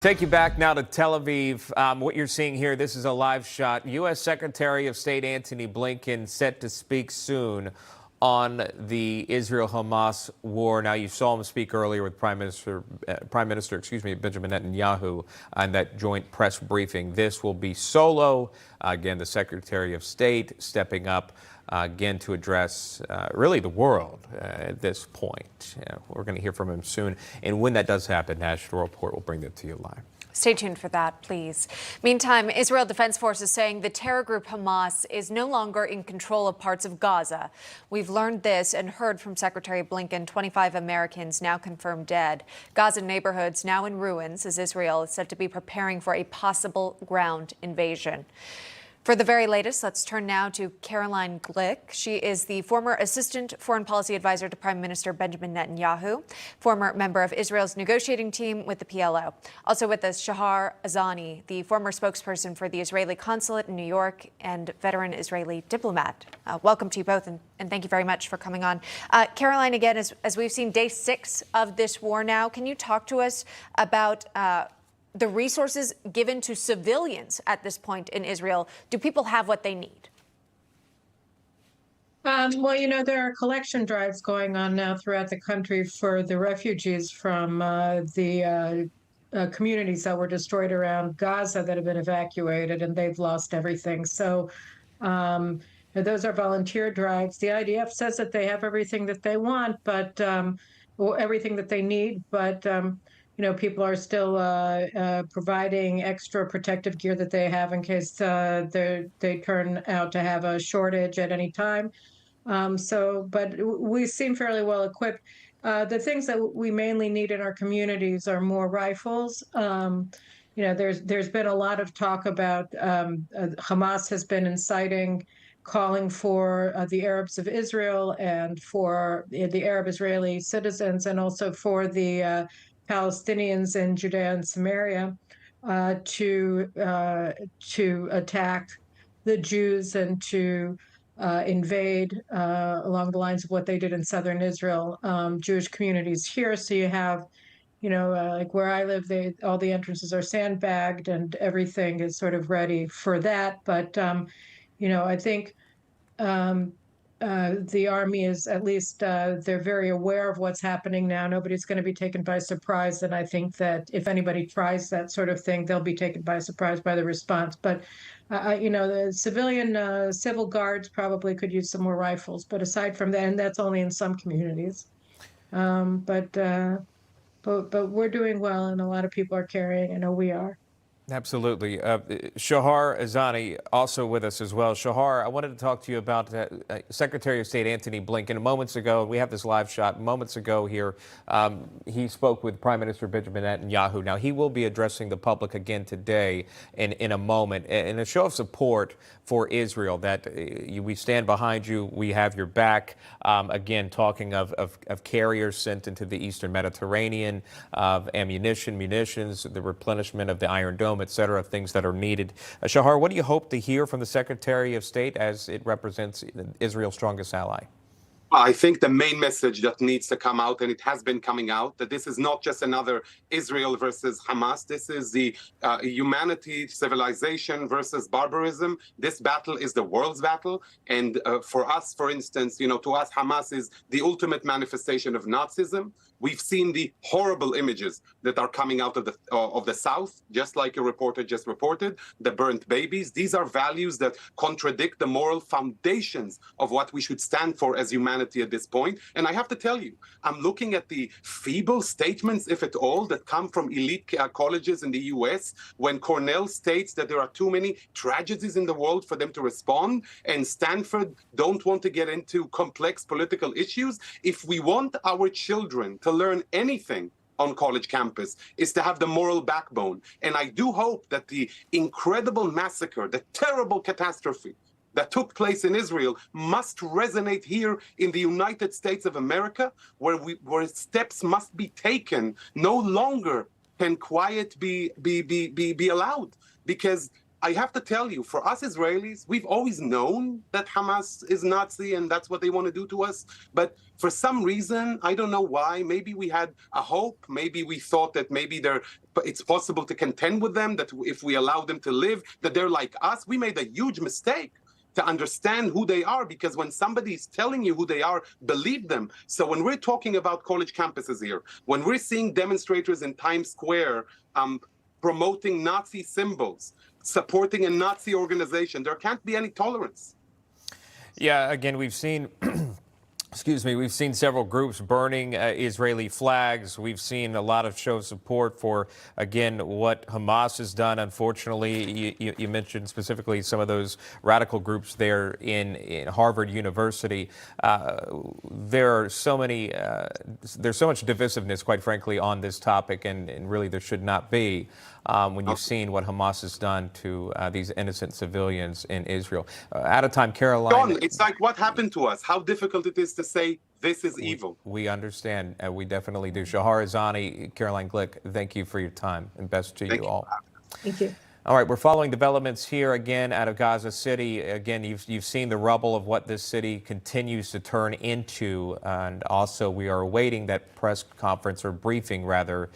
Take you back now to Tel Aviv. What you're seeing here, this is a live shot. U.S. Secretary of State Antony Blinken set to speak soon on the Israel-Hamas war. Now, you saw him speak earlier with Prime Minister, Benjamin Netanyahu on that joint press briefing. This will be solo. Again, the Secretary of State stepping up again to address really the world at this point. We're going to hear from him soon. And when that does happen, National Report will bring that to you live. Stay tuned for that, please. Meantime, Israel Defense Forces saying the terror group Hamas is no longer in control of parts of Gaza. We've learned this and heard from Secretary Blinken, 25 Americans now confirmed dead. Gaza neighborhoods now in ruins as Israel is said to be preparing for a possible ground invasion. For the very latest, let's turn now to Caroline Glick. She is the former Assistant Foreign Policy Advisor to Prime Minister Benjamin Netanyahu, former member of Israel's negotiating team with the PLO. Also with us, Shahar Azani, the former spokesperson for the Israeli consulate in New York and veteran Israeli diplomat. Welcome to you both, and thank you very much for coming on. Caroline, again, as we've seen day 6 of this war now, can you talk to us about the resources given to civilians at this point in Israel? Do people have what they need? Well, there are collection drives going on now throughout the country for the refugees from the communities that were destroyed around Gaza that have been evacuated, and they've lost everything. So those are volunteer drives. The IDF says that they have everything that they want, but or everything that they need, but people are still providing extra protective gear that they have in case they turn out to have a shortage at any time. But we seem fairly well equipped. The things that we mainly need in our communities are more rifles. There's been a lot of talk about Hamas has been inciting, calling for the Arabs of Israel and for the Arab Israeli citizens, and also for the Palestinians in Judea and Samaria to attack the Jews and to invade along the lines of what they did in southern Israel, Jewish communities here. So you have, like where I live, all the entrances are sandbagged and everything is sort of ready for that. But, I think the army is at least they're very aware of what's happening now. Nobody's going to be taken by surprise. And I think that if anybody tries that sort of thing, they'll be taken by surprise by the response. But, the civilian civil guards probably could use some more rifles. But aside from that, and that's only in some communities. But we're doing well, and a lot of people are carrying. I know we are. Absolutely. Shahar Azani also with us as well. Shahar, I wanted to talk to you about Secretary of State Antony Blinken. Moments ago, we have this live shot. Moments ago here, he spoke with Prime Minister Benjamin Netanyahu. Now, he will be addressing the public again today in a moment in a show of support for Israel, that we stand behind you, we have your back. Again, talking of carriers sent into the Eastern Mediterranean, of ammunition, munitions, the replenishment of the Iron Dome, et cetera, things that are needed. Shahar, what do you hope to hear from the Secretary of State as it represents Israel's strongest ally? I think the main message that needs to come out, and it has been coming out, that this is not just another Israel versus Hamas. This is the humanity, civilization versus barbarism. This battle is the world's battle. And for us, for instance, to us, Hamas is the ultimate manifestation of Nazism. We've seen the horrible images that are coming out of the South, just like a reporter just reported, the burnt babies. These are values that contradict the moral foundations of what we should stand for as humanity at this point. And I have to tell you, I'm looking at the feeble statements, if at all, that come from elite colleges in the US, when Cornell states that there are too many tragedies in the world for them to respond, and Stanford don't want to get into complex political issues. If we want our children to learn anything on college campus, is to have the moral backbone. And I do hope that the incredible massacre, the terrible catastrophe that took place in Israel must resonate here in the United States of America, where steps must be taken. No longer can quiet be allowed, because I have to tell you, for us Israelis, we've always known that Hamas is Nazi and that's what they want to do to us. But for some reason, I don't know why, maybe we had a hope, maybe we thought that maybe it's possible to contend with them, that if we allow them to live, that they're like us. We made a huge mistake to understand who they are, because when somebody's telling you who they are, believe them. So when we're talking about college campuses here, when we're seeing demonstrators in Times Square promoting Nazi symbols, supporting a Nazi organization, there can't be any tolerance. Yeah, again, we've seen excuse me, we've seen several groups burning Israeli flags. We've seen a lot of show of support for, again, what Hamas has done. Unfortunately, you mentioned specifically some of those radical groups there in Harvard University. There are so many, there's so much divisiveness, quite frankly, on this topic, and really there should not be. When you've seen what Hamas has done to these innocent civilians in Israel. Out of time, Caroline. John, it's like what happened to us, how difficult it is to say this is evil. We understand. We definitely do. Shahar Azani, Caroline Glick, thank you for your time, and best to you all. Thank you. All right, we're following developments here again out of Gaza City. Again, you've seen the rubble of what this city continues to turn into, and also we are awaiting that press conference, or briefing rather,